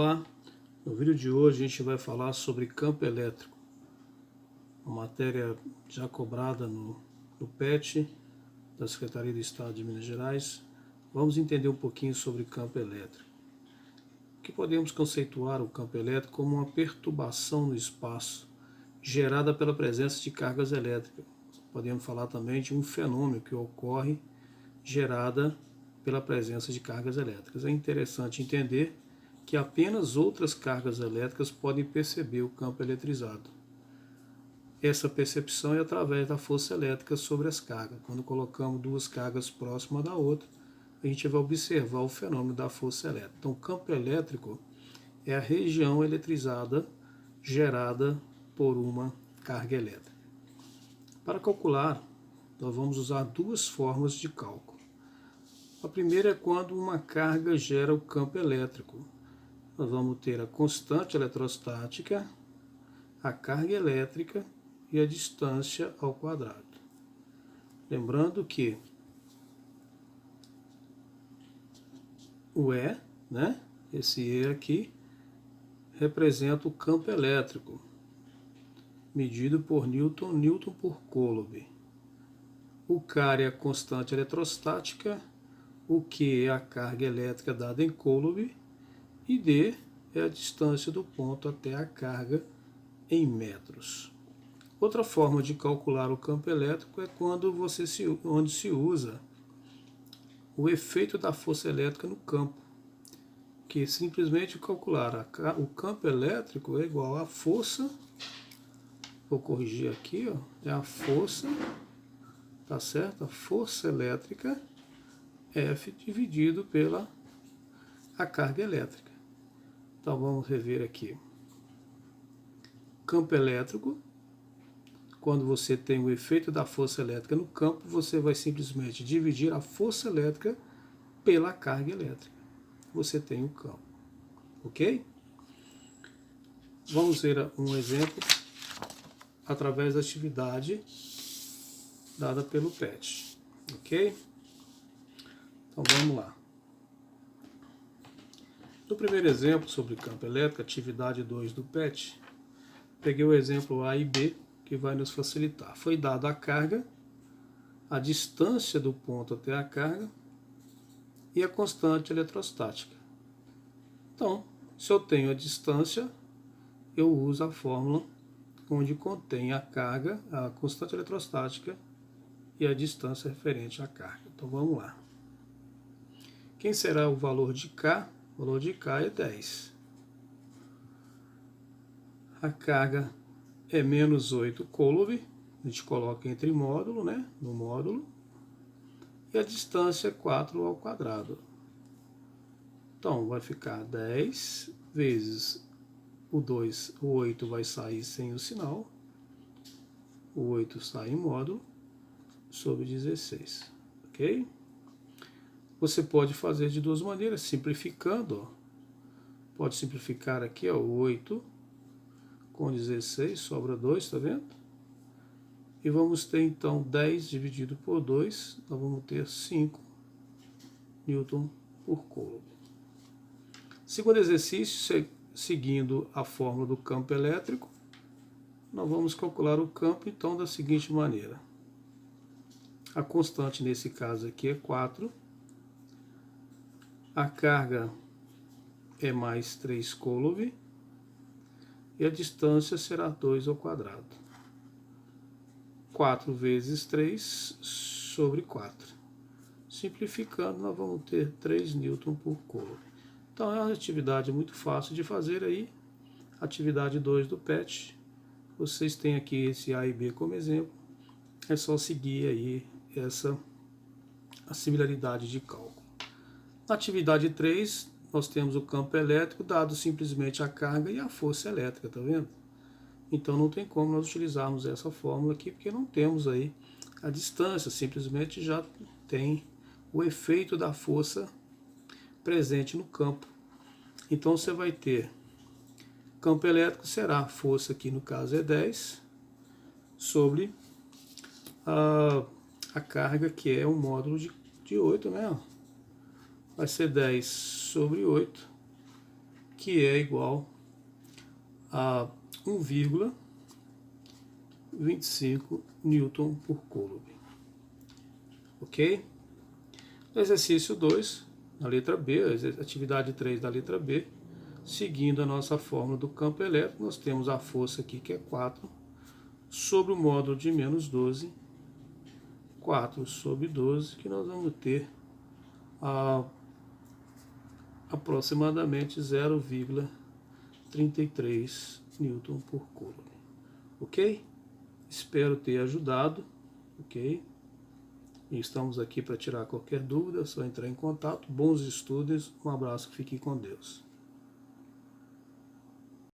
Olá, no vídeo de hoje a gente vai falar sobre campo elétrico, uma matéria já cobrada no PET da Secretaria de Estado de Minas Gerais. Vamos entender um pouquinho sobre campo elétrico. Que podemos conceituar o campo elétrico como uma perturbação no espaço gerada pela presença de cargas elétricas. Podemos falar também de um fenômeno que ocorre gerada pela presença de cargas elétricas. É interessante entender que apenas outras cargas elétricas podem perceber o campo eletrizado. Essa percepção é através da força elétrica sobre as cargas. Quando colocamos duas cargas próximas da outra, a gente vai observar o fenômeno da força elétrica. Então, o campo elétrico é a região eletrizada gerada por uma carga elétrica. Para calcular, nós vamos usar duas formas de cálculo. A primeira é quando uma carga gera o campo elétrico. Nós vamos ter a constante eletrostática, a carga elétrica e a distância ao quadrado. Lembrando que o E, esse E aqui, representa o campo elétrico, medido por Newton, Newton por Coulomb. O K é a constante eletrostática, o Q é a carga elétrica dada em Coulomb, e D é a distância do ponto até a carga em metros. Outra forma de calcular o campo elétrico é onde se usa o efeito da força elétrica no campo, que simplesmente calcular o campo elétrico é igual à força, vou corrigir aqui, é a força, tá certo? A força elétrica F dividido pela a carga elétrica. Então vamos rever aqui. Campo elétrico, quando você tem o efeito da força elétrica no campo, você vai simplesmente dividir a força elétrica pela carga elétrica. Você tem o campo. Ok? Vamos ver um exemplo através da atividade dada pelo PET. Ok? Então vamos lá. No primeiro exemplo sobre campo elétrico, atividade 2 do PET, peguei o exemplo A e B, que vai nos facilitar. Foi dada a carga, a distância do ponto até a carga e a constante eletrostática. Então, se eu tenho a distância, eu uso a fórmula onde contém a carga, a constante eletrostática e a distância referente à carga. Então vamos lá. Quem será o valor de K? O valor de K é 10. A carga é menos 8 Coulomb, a gente coloca entre módulo, no módulo, e a distância é 4 ao quadrado. Então, vai ficar 10 vezes o 2, o 8 vai sair sem o sinal, o 8 sai em módulo, sobre 16, ok? Você pode fazer de duas maneiras, simplificando, pode simplificar aqui, o 8 com 16, sobra 2, tá vendo? E vamos ter então 10 dividido por 2, nós vamos ter 5 Newton por Coulomb. Segundo exercício, seguindo a fórmula do campo elétrico, nós vamos calcular o campo então da seguinte maneira. A constante nesse caso aqui é 4, a carga é mais 3 Coulomb e a distância será 2 ao quadrado. 4 vezes 3 sobre 4. Simplificando, nós vamos ter 3 Newton por Coulomb. Então é uma atividade muito fácil de fazer aí. Atividade 2 do PET. Vocês têm aqui esse A e B como exemplo. É só seguir aí a similaridade de cálculo. Na atividade 3, nós temos o campo elétrico dado simplesmente a carga e a força elétrica, tá vendo? Então não tem como nós utilizarmos essa fórmula aqui, porque não temos aí a distância, simplesmente já tem o efeito da força presente no campo. Então você vai ter campo elétrico será a força aqui no caso é 10 sobre a carga que é um módulo de 8, Vai ser 10 sobre 8 que é igual a 1,25 Newton por Coulomb. Ok? Exercício 2, na letra B, atividade 3 da letra B, seguindo a nossa fórmula do campo elétrico, nós temos a força aqui que é 4, sobre o módulo de menos 12, 4 sobre 12, que nós vamos ter aproximadamente 0,33 Newton por Coulomb. Ok? Espero ter ajudado. Ok? E estamos aqui para tirar qualquer dúvida, é só entrar em contato. Bons estudos, um abraço, fique com Deus.